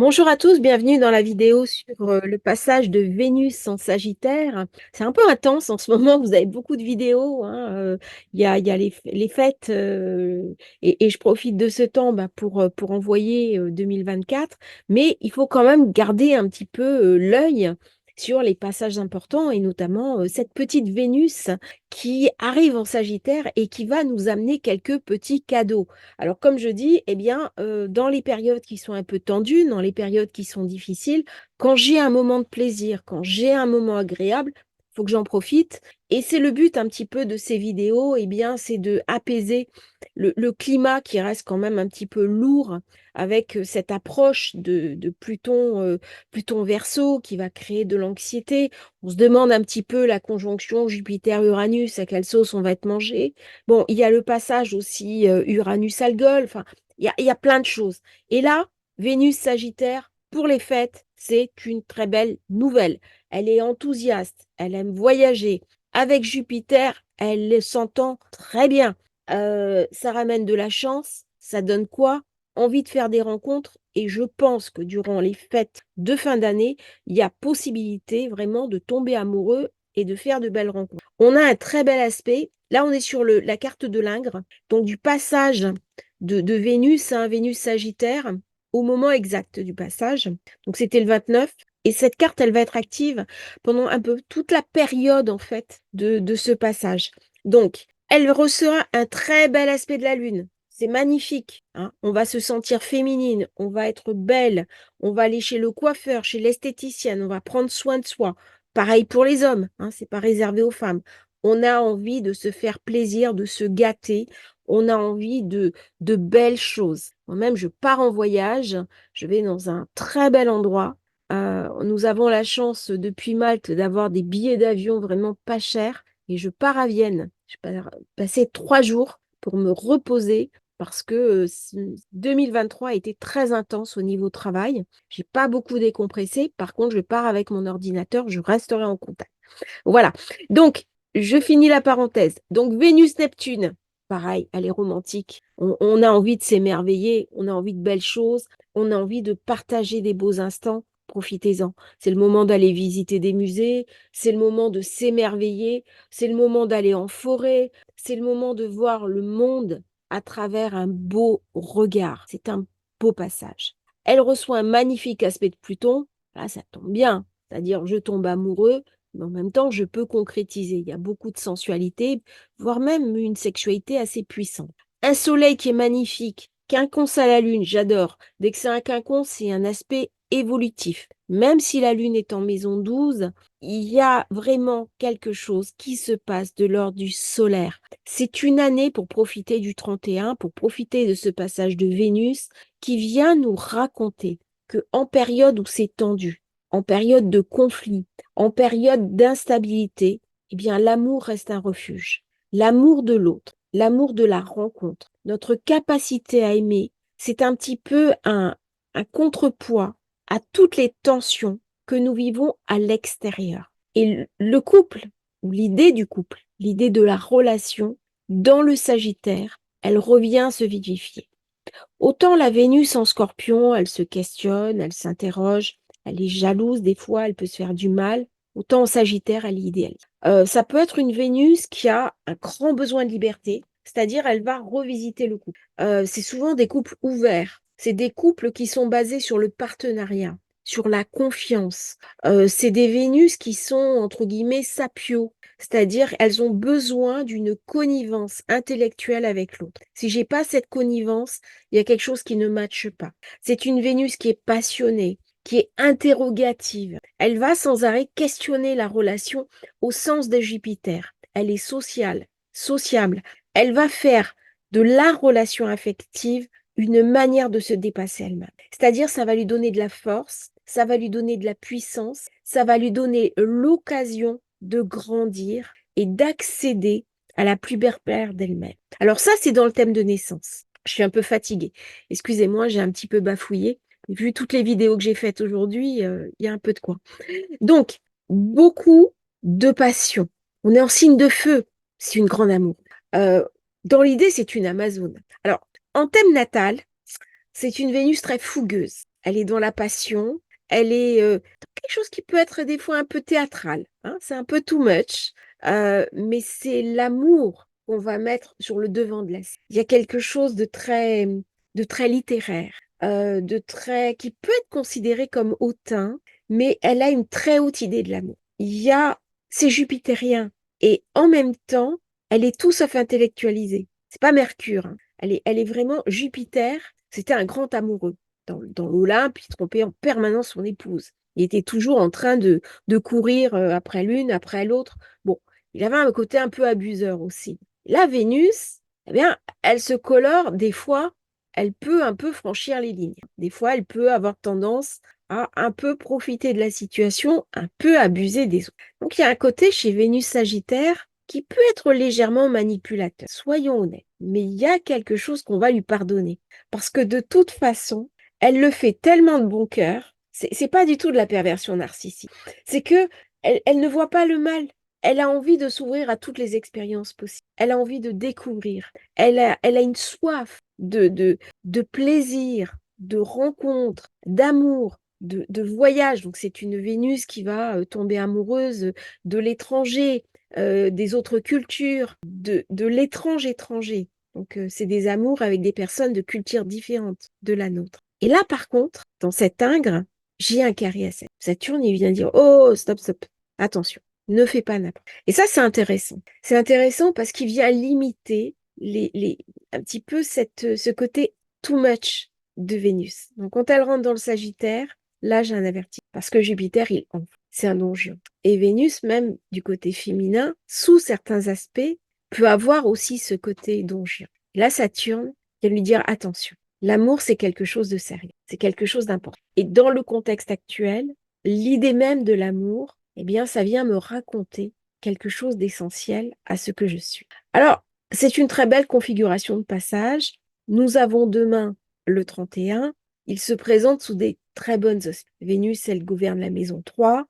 Bonjour à tous, bienvenue dans la vidéo sur le passage de Vénus en Sagittaire. C'est un peu intense en ce moment, vous avez beaucoup de vidéos, hein, il y a les fêtes et je profite de ce temps pour envoyer 2024, mais il faut quand même garder un petit peu l'œil sur les passages importants et notamment cette petite Vénus qui arrive en Sagittaire et qui va nous amener quelques petits cadeaux. Alors, comme je dis, eh bien, dans les périodes qui sont un peu tendues, dans les périodes qui sont difficiles, quand j'ai un moment de plaisir, quand j'ai un moment agréable, il faut que j'en profite. Et c'est le but un petit peu de ces vidéos, eh bien, c'est de apaiser le climat qui reste quand même un petit peu lourd avec cette approche de Pluton, Pluton Verseau qui va créer de l'anxiété. On se demande un petit peu la conjonction Jupiter-Uranus, à quelle sauce on va être mangé. Bon, il y a le passage aussi Uranus-Algol, enfin, il y a plein de choses. Et là, Vénus-Sagittaire, pour les fêtes, c'est une très belle nouvelle. Elle est enthousiaste, elle aime voyager. Avec Jupiter, elle s'entend très bien. Ça ramène de la chance, ça donne quoi? Envie de faire des rencontres. Et je pense que durant les fêtes de fin d'année, il y a possibilité vraiment de tomber amoureux et de faire de belles rencontres. On a un très bel aspect. Là, on est sur la carte de l'Ingre, donc du passage de Vénus, hein, Vénus Sagittaire, au moment exact du passage. Donc, c'était le 29. Et cette carte, elle va être active pendant un peu toute la période, en fait, de ce passage. Donc, elle recevra un très bel aspect de la Lune. C'est magnifique, hein. On va se sentir féminine, on va être belle, on va aller chez le coiffeur, chez l'esthéticienne, on va prendre soin de soi. Pareil pour les hommes, hein, c'est pas réservé aux femmes. On a envie de se faire plaisir, de se gâter. On a envie de belles choses. Moi-même, je pars en voyage. Je vais dans un très bel endroit. Nous avons la chance depuis Malte d'avoir des billets d'avion vraiment pas chers. Et je pars à Vienne. Je pars passer 3 jours pour me reposer parce que 2023 a été très intense au niveau travail. J'ai pas beaucoup décompressé. Par contre, je pars avec mon ordinateur. Je resterai en contact. Voilà. Donc, je finis la parenthèse. Donc, Vénus-Neptune, pareil, elle est romantique. On a envie de s'émerveiller, on a envie de belles choses, on a envie de partager des beaux instants. Profitez-en. C'est le moment d'aller visiter des musées, c'est le moment de s'émerveiller, c'est le moment d'aller en forêt, c'est le moment de voir le monde à travers un beau regard. C'est un beau passage. Elle reçoit un magnifique aspect de Pluton. Là, ça tombe bien. C'est-à-dire, je tombe amoureux, mais en même temps, je peux concrétiser. Il y a beaucoup de sensualité, voire même une sexualité assez puissante. Un soleil qui est magnifique, quinconce à la lune, j'adore. Dès que c'est un quinconce, c'est un aspect évolutif. Même si la lune est en maison 12, il y a vraiment quelque chose qui se passe de l'ordre du solaire. C'est une année pour profiter du 31, pour profiter de ce passage de Vénus qui vient nous raconter que en période où c'est tendu, en période de conflit, en période d'instabilité, eh bien, l'amour reste un refuge. L'amour de l'autre, l'amour de la rencontre, notre capacité à aimer, c'est un petit peu un contrepoids à toutes les tensions que nous vivons à l'extérieur. Et le couple, ou l'idée du couple, l'idée de la relation dans le Sagittaire, elle revient se vivifier. Autant la Vénus en Scorpion, elle se questionne, elle s'interroge, elle est jalouse des fois, elle peut se faire du mal. Autant en Sagittaire, elle est idéaliste. Ça peut être une Vénus qui a un grand besoin de liberté, c'est-à-dire elle va revisiter le couple. C'est souvent des couples ouverts, c'est des couples qui sont basés sur le partenariat, sur la confiance. C'est des Vénus qui sont, entre guillemets, sapio, c'est-à-dire elles ont besoin d'une connivence intellectuelle avec l'autre. Si j'ai pas cette connivence, il y a quelque chose qui ne matche pas. C'est une Vénus qui est passionnée, qui est interrogative. Elle va sans arrêt questionner la relation au sens de Jupiter. Elle est sociale, sociable. Elle va faire de la relation affective une manière de se dépasser elle-même. C'est-à-dire, ça va lui donner de la force, ça va lui donner de la puissance, ça va lui donner l'occasion de grandir et d'accéder à la plus belle paire d'elle-même. Alors ça, c'est dans le thème de naissance. Je suis un peu fatiguée. Excusez-moi, j'ai un petit peu bafouillé. Vu toutes les vidéos que j'ai faites aujourd'hui, il y a un peu de quoi. Donc, beaucoup de passion. On est en signe de feu. C'est une grande amour. Euh, dans l'idée, c'est une Amazone. Alors, en thème natal, c'est une Vénus très fougueuse. elle est dans la passion, elle est dans quelque chose qui peut être des fois un peu théâtral, hein, c'est un peu too much, mais c'est l'amour qu'on va mettre sur le devant de la scène. Il y a quelque chose de très littéraire, de très qui peut être considéré comme hautain, mais elle a une très haute idée de l'amour. C'est jupitérien et en même temps, elle est tout sauf intellectualisée. C'est pas Mercure, hein. Elle est vraiment Jupiter. C'était un grand amoureux. Dans l'Olympe, il trompait en permanence son épouse. Il était toujours en train de courir après l'une, après l'autre. Bon, il avait un côté un peu abuseur aussi. La Vénus, eh bien, elle se colore des fois, elle peut un peu franchir les lignes. Des fois, elle peut avoir tendance à un peu profiter de la situation, un peu abuser des autres. Donc, il y a un côté chez Vénus Sagittaire qui peut être légèrement manipulateur. Soyons honnêtes. Mais il y a quelque chose qu'on va lui pardonner. Parce que de toute façon, elle le fait tellement de bon cœur. C'est pas du tout de la perversion narcissique. C'est que elle ne voit pas le mal. Elle a envie de s'ouvrir à toutes les expériences possibles. Elle a envie de découvrir. Elle a une soif de plaisir, de rencontre, d'amour, de voyage. Donc c'est une Vénus qui va tomber amoureuse de l'étranger, des autres cultures, de l'étrange étranger. Donc c'est des amours avec des personnes de cultures différentes de la nôtre. Et là, par contre, dans cet ingre, j'ai un carré à 7. Saturne, il vient dire, oh, stop, stop, attention, ne fais pas n'importe. Et ça, c'est intéressant. C'est intéressant parce qu'il vient limiter un petit peu ce côté too much de Vénus. Donc, quand elle rentre dans le Sagittaire, là, j'ai un avertissement. Parce que Jupiter, il enfle. C'est un donjon. Et Vénus, même du côté féminin, sous certains aspects, peut avoir aussi ce côté donjon. Là, Saturne vient lui dire attention. L'amour, c'est quelque chose de sérieux, c'est quelque chose d'important. Et dans le contexte actuel, l'idée même de l'amour, eh bien, ça vient me raconter quelque chose d'essentiel à ce que je suis. Alors, c'est une très belle configuration de passage. Nous avons demain le 31. Il se présente sous des très bonnes auspices. Vénus, elle gouverne la maison 3.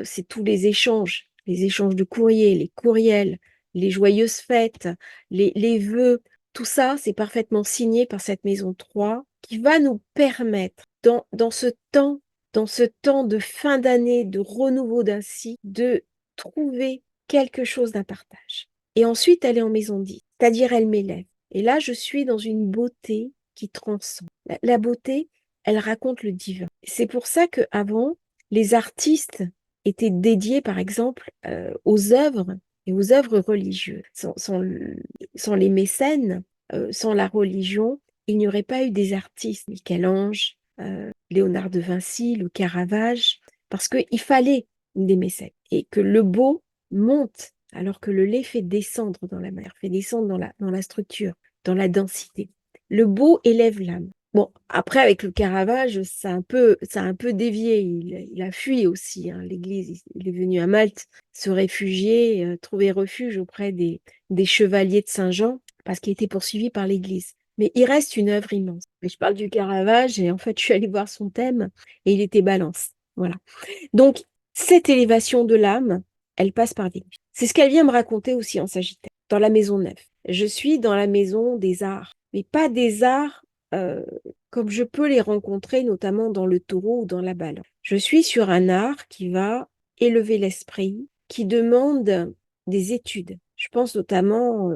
C'est tous les échanges de courriers, les courriels, les joyeuses fêtes, les vœux. Tout ça, c'est parfaitement signé par cette maison 3 qui va nous permettre, dans ce temps de fin d'année, de renouveau d'un cycle, de trouver quelque chose d'un partage. Et ensuite, elle est en maison 10, c'est-à-dire elle m'élève. Et là, je suis dans une beauté qui transcende. La beauté, elle raconte le divin. C'est pour ça qu'avant, les artistes étaient dédiés, par exemple, aux œuvres et aux œuvres religieuses. Sans les mécènes, sans la religion, il n'y aurait pas eu des artistes, Michel-Ange, Léonard de Vinci, le Caravage, parce qu'il fallait des mécènes et que le beau monte alors que le laid fait descendre dans la mer, fait descendre dans la structure, dans la densité. Le beau élève l'âme. Bon, après, avec le Caravage, ça a un peu dévié. Il a fui aussi, hein, l'Église. Il est venu à Malte se réfugier, trouver refuge auprès des chevaliers de Saint-Jean, parce qu'il était poursuivi par l'Église. Mais il reste une œuvre immense. Et je parle du Caravage, et en fait, je suis allée voir son thème, et il était Balance. Voilà. Donc, cette élévation de l'âme, elle passe par Vénus. C'est ce qu'elle vient me raconter aussi en Sagittaire, dans la maison 9. Je suis dans la maison des arts, mais pas des arts comme je peux les rencontrer, notamment dans le taureau ou dans la balance. Je suis sur un art qui va élever l'esprit, qui demande des études. Je pense notamment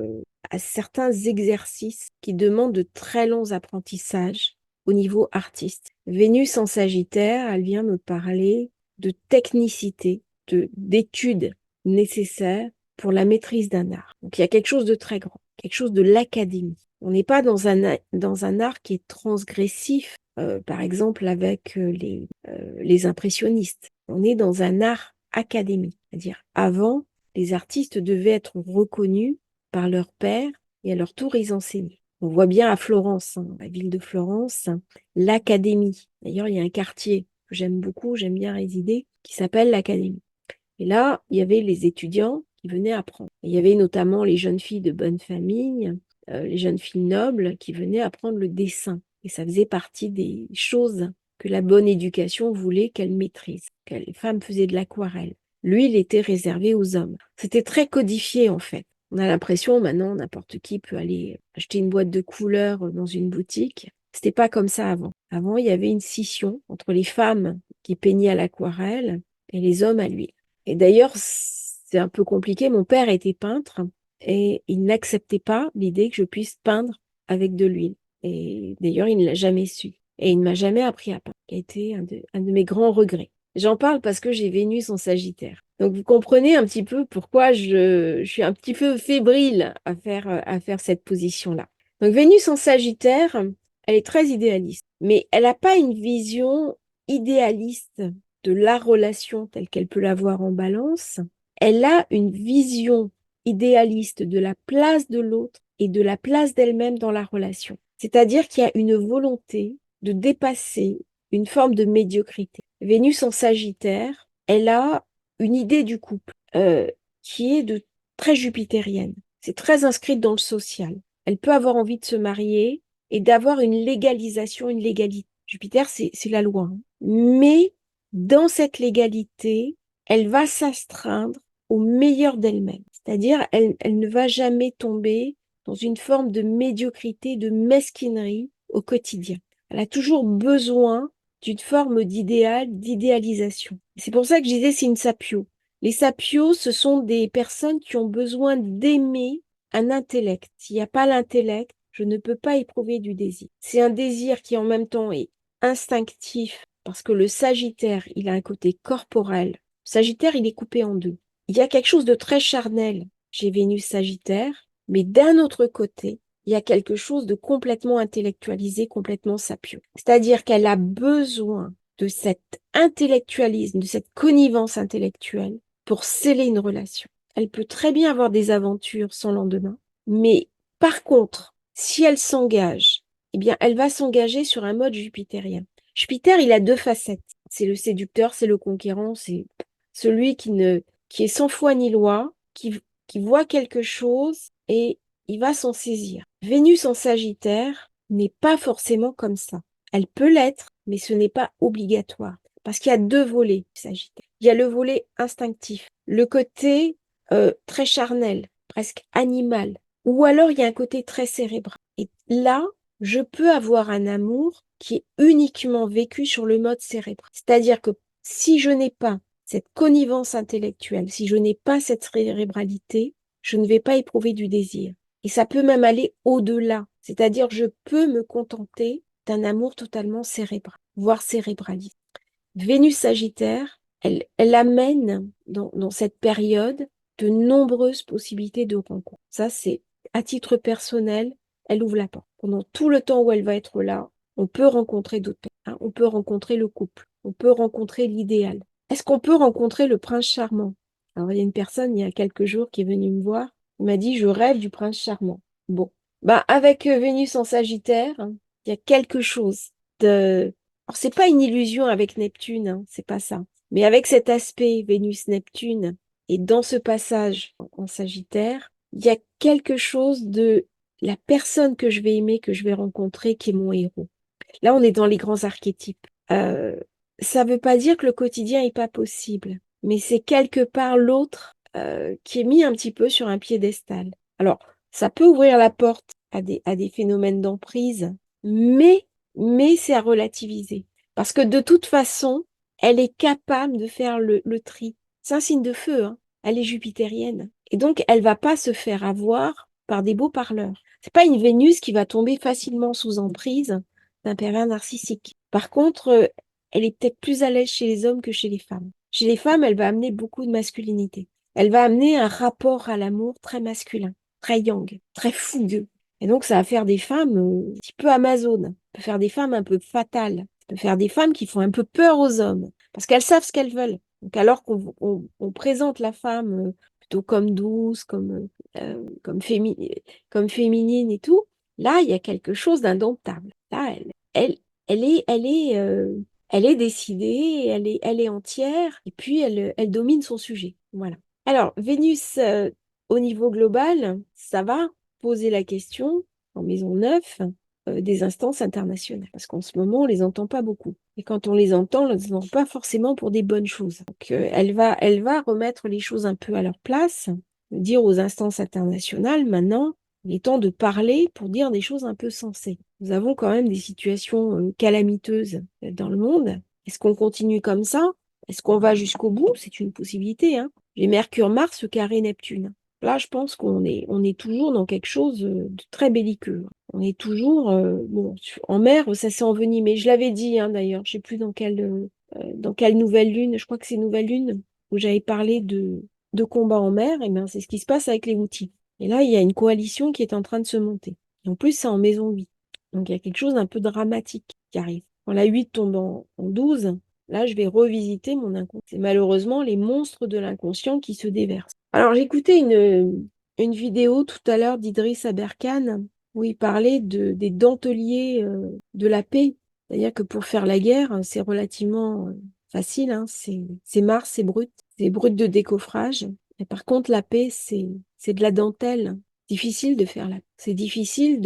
à certains exercices qui demandent de très longs apprentissages au niveau artiste. Vénus en Sagittaire, elle vient me parler de technicité, d'études nécessaires pour la maîtrise d'un art. Donc il y a quelque chose de très grand, quelque chose de l'académie. On n'est pas dans un art qui est transgressif, par exemple avec les impressionnistes. On est dans un art académique, c'est-à-dire avant, les artistes devaient être reconnus par leur père et à leur tour, ils enseignaient. On voit bien à Florence, hein, la ville de Florence, hein, l'académie. D'ailleurs, il y a un quartier que j'aime beaucoup, j'aime bien résider, qui s'appelle l'académie. Et là, il y avait les étudiants qui venaient apprendre. Il y avait notamment les jeunes filles de bonne famille, les jeunes filles nobles qui venaient apprendre le dessin. Et ça faisait partie des choses que la bonne éducation voulait qu'elles maîtrisent. Que les femmes faisaient de l'aquarelle. Lui, il était réservé aux hommes. C'était très codifié en fait. On a l'impression maintenant, n'importe qui peut aller acheter une boîte de couleurs dans une boutique. C'était pas comme ça avant. Avant, il y avait une scission entre les femmes qui peignaient à l'aquarelle et les hommes à l'huile. Et d'ailleurs, c'est un peu compliqué. Mon père était peintre et il n'acceptait pas l'idée que je puisse peindre avec de l'huile. Et d'ailleurs, il ne l'a jamais su. Et il ne m'a jamais appris à peindre, qui a été un de mes grands regrets. J'en parle parce que j'ai Vénus en Sagittaire. Donc, vous comprenez un petit peu pourquoi je suis un petit peu fébrile à faire cette position-là. Donc, Vénus en Sagittaire, elle est très idéaliste, mais elle n'a pas une vision idéaliste de la relation telle qu'elle peut l'avoir en balance. Elle a une vision idéaliste de la place de l'autre et de la place d'elle-même dans la relation. C'est-à-dire qu'il y a une volonté de dépasser une forme de médiocrité. Vénus en Sagittaire, elle a une idée du couple qui est très jupitérienne. C'est très inscrite dans le social. Elle peut avoir envie de se marier et d'avoir une légalisation, une légalité. Jupiter, c'est la loi, hein. Mais dans cette légalité, elle va s'astreindre au meilleur d'elle-même. C'est-à-dire, elle ne va jamais tomber dans une forme de médiocrité, de mesquinerie au quotidien. Elle a toujours besoin d'une forme d'idéal, d'idéalisation. C'est pour ça que je disais c'est une sapio. Les sapios, ce sont des personnes qui ont besoin d'aimer un intellect. S'il n'y a pas l'intellect, je ne peux pas éprouver du désir. C'est un désir qui en même temps est instinctif, parce que le Sagittaire, il a un côté corporel. Le Sagittaire, il est coupé en deux. Il y a quelque chose de très charnel chez Vénus Sagittaire, mais d'un autre côté, il y a quelque chose de complètement intellectualisé, complètement sapio. C'est-à-dire qu'elle a besoin de cet intellectualisme, de cette connivence intellectuelle pour sceller une relation. Elle peut très bien avoir des aventures sans lendemain, mais par contre, si elle s'engage, eh bien, elle va s'engager sur un mode jupitérien. Jupiter, il a deux facettes. C'est le séducteur, c'est le conquérant, c'est celui qui est sans foi ni loi, qui voit quelque chose et il va s'en saisir. Vénus en Sagittaire n'est pas forcément comme ça. Elle peut l'être, mais ce n'est pas obligatoire. Parce qu'il y a deux volets, Sagittaire. Il y a le volet instinctif, le côté très charnel, presque animal. Ou alors il y a un côté très cérébral. Et là, je peux avoir un amour qui est uniquement vécu sur le mode cérébral. C'est-à-dire que si je n'ai pas cette connivence intellectuelle, si je n'ai pas cette cérébralité, je ne vais pas éprouver du désir. Et ça peut même aller au-delà. C'est-à-dire je peux me contenter d'un amour totalement cérébral, voire cérébraliste. Vénus Sagittaire, elle amène dans cette période de nombreuses possibilités de rencontres. Ça, c'est à titre personnel, elle ouvre la porte. Pendant tout le temps où elle va être là, on peut rencontrer d'autres personnes, hein. On peut rencontrer le couple, on peut rencontrer l'idéal. Est-ce qu'on peut rencontrer le prince charmant? Alors, il y a une personne, il y a quelques jours, qui est venue me voir, il m'a dit, je rêve du prince charmant. Bon, bah, avec Vénus en Sagittaire, hein, il y a quelque chose de... Alors, c'est pas une illusion avec Neptune, hein, c'est pas ça. Mais avec cet aspect Vénus-Neptune, et dans ce passage en Sagittaire, il y a quelque chose de la personne que je vais aimer, que je vais rencontrer, qui est mon héros. Là, on est dans les grands archétypes. Ça ne veut pas dire que le quotidien n'est pas possible, mais c'est quelque part l'autre qui est mis un petit peu sur un piédestal. Alors, ça peut ouvrir la porte à des phénomènes d'emprise, mais c'est à relativiser. Parce que de toute façon, elle est capable de faire le tri. C'est un signe de feu, hein. Elle est jupitérienne. Et donc, elle va pas se faire avoir par des beaux parleurs. C'est pas une Vénus qui va tomber facilement sous emprise d'un pervers narcissique. Par contre, elle est peut-être plus à l'aise chez les hommes que chez les femmes. Chez les femmes, elle va amener beaucoup de masculinité. Elle va amener un rapport à l'amour très masculin, très yang, très fougueux. Et donc, ça va faire des femmes un petit peu amazones. Ça peut faire des femmes un peu fatales. Ça peut faire des femmes qui font un peu peur aux hommes, parce qu'elles savent ce qu'elles veulent. Donc, alors qu'on présente la femme plutôt comme douce, comme féminine et tout, là, il y a quelque chose d'indomptable. Là, elle est décidée, elle est entière, et puis elle domine son sujet. Voilà. Alors, Vénus, au niveau global, ça va poser la question, en maison 9, des instances internationales. Parce qu'en ce moment, on les entend pas beaucoup. Et quand on les entend, on les entend pas forcément pour des bonnes choses. Donc, elle va remettre les choses un peu à leur place, dire aux instances internationales, maintenant, Il est temps de parler pour dire des choses un peu sensées. Nous avons quand même des situations calamiteuses dans le monde. Est-ce qu'on continue comme ça? Est-ce qu'on va jusqu'au bout? C'est une possibilité, hein. J'ai Mercure, Mars, carré Neptune. Là, je pense qu'on est toujours dans quelque chose de très belliqueux. On est toujours, bon, en mer, ça s'est envenimé. Je l'avais dit, hein, d'ailleurs. Je sais plus dans quelle nouvelle lune. Je crois que c'est nouvelle lune où j'avais parlé de combat en mer. Et ben, c'est ce qui se passe avec les Houthis. Et là, il y a une coalition qui est en train de se monter. Et en plus, c'est en maison 8. Donc, il y a quelque chose d'un peu dramatique qui arrive. Quand la 8 tombe en 12, là, je vais revisiter mon inconscient. C'est malheureusement les monstres de l'inconscient qui se déversent. Alors, j'écoutais une vidéo tout à l'heure d'Idriss Aberkane où il parlait des denteliers de la paix. C'est-à-dire que pour faire la guerre, c'est relativement facile, hein. C'est Mars, c'est brut. C'est brut de décoffrage. Et par contre, la paix, c'est de la dentelle. Difficile de faire la paix. C'est difficile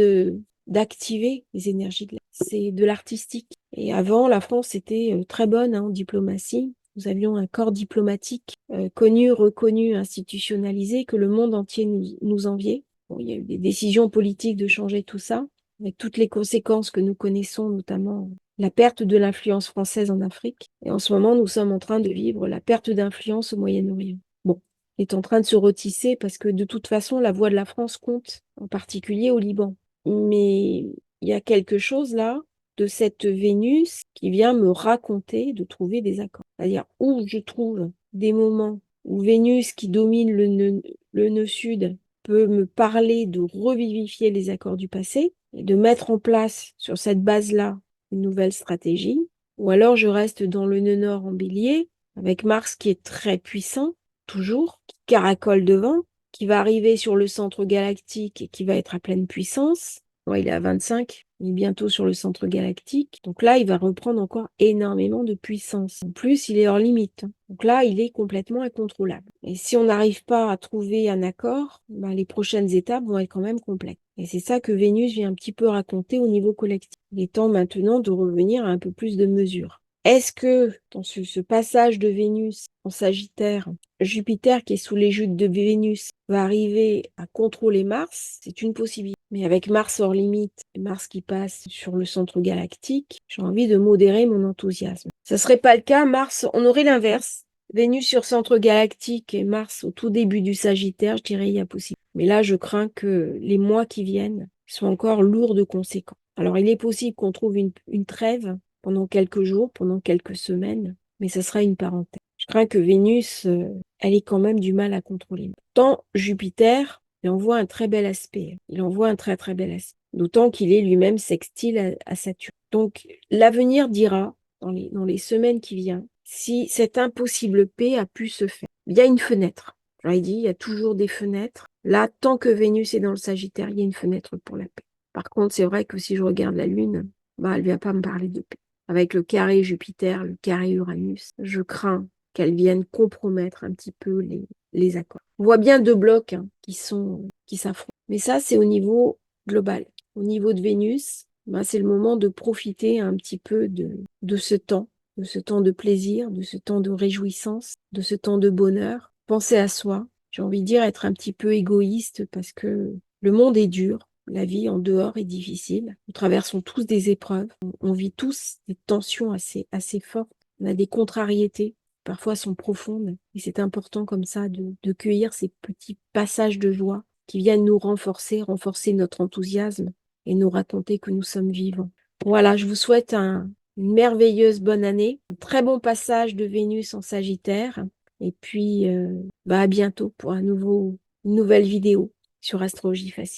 d'activer les énergies de la paix. C'est de l'artistique. Et avant, la France était très bonne, hein, en diplomatie. Nous avions un corps diplomatique connu, reconnu, institutionnalisé, que le monde entier nous enviait. Bon, il y a eu des décisions politiques de changer tout ça, avec toutes les conséquences que nous connaissons, notamment la perte de l'influence française en Afrique. Et en ce moment, nous sommes en train de vivre la perte d'influence au Moyen-Orient. Bon, est en train de se retisser parce que de toute façon, la voix de la France compte, en particulier au Liban. Mais il y a quelque chose là de cette Vénus qui vient me raconter de trouver des accords. C'est-à-dire où je trouve des moments où Vénus qui domine le nœud sud peut me parler de revivifier les accords du passé et de mettre en place sur cette base-là une nouvelle stratégie. Ou alors je reste dans le nœud nord en bélier avec Mars qui est très puissant toujours, qui caracole devant, qui va arriver sur le centre galactique et qui va être à pleine puissance. Bon, il est à 25, il est bientôt sur le centre galactique. Donc là, il va reprendre encore énormément de puissance. En plus, il est hors limite. Donc là, il est complètement incontrôlable. Et si on n'arrive pas à trouver un accord, ben, les prochaines étapes vont être quand même complexes. Et c'est ça que Vénus vient un petit peu raconter au niveau collectif. Il est temps maintenant de revenir à un peu plus de mesure. Est-ce que dans ce passage de Vénus en Sagittaire, Jupiter qui est sous l'égide de Vénus va arriver à contrôler Mars? C'est une possibilité. Mais avec Mars hors limite, et Mars qui passe sur le centre galactique, j'ai envie de modérer mon enthousiasme. Ça serait pas le cas, Mars, on aurait l'inverse. Vénus sur centre galactique et Mars au tout début du Sagittaire, je dirais il y a possible. Mais là, je crains que les mois qui viennent soient encore lourds de conséquences. Alors, il est possible qu'on trouve une trêve pendant quelques jours, pendant quelques semaines, mais ça sera une parenthèse. Je crains que Vénus, elle ait quand même du mal à contrôler. Tant Jupiter, il envoie un très bel aspect. Il envoie un très très bel aspect. D'autant qu'il est lui-même sextile à Saturne. Donc, l'avenir dira, dans les semaines qui viennent, si cette impossible paix a pu se faire. Il y a une fenêtre. J'aurais dit, il y a toujours des fenêtres. Là, tant que Vénus est dans le Sagittaire, il y a une fenêtre pour la paix. Par contre, c'est vrai que si je regarde la Lune, bah, elle ne vient pas me parler de paix. Avec le carré Jupiter, le carré Uranus, je crains qu'elle vienne compromettre un petit peu les accords. On voit bien deux blocs, hein, qui s'affrontent. Mais ça, c'est au niveau global. Au niveau de Vénus, bah, c'est le moment de profiter un petit peu de ce temps de plaisir, de ce temps de réjouissance, de ce temps de bonheur. Penser à soi. J'ai envie de dire être un petit peu égoïste parce que le monde est dur. La vie en dehors est difficile. Nous traversons tous des épreuves. On vit tous des tensions assez fortes. On a des contrariétés, parfois sont profondes. Et c'est important comme ça de cueillir ces petits passages de joie qui viennent nous renforcer notre enthousiasme et nous raconter que nous sommes vivants. Voilà, je vous souhaite une merveilleuse bonne année, un très bon passage de Vénus en Sagittaire. Et puis, à bientôt pour une nouvelle vidéo sur Astrologie Facile.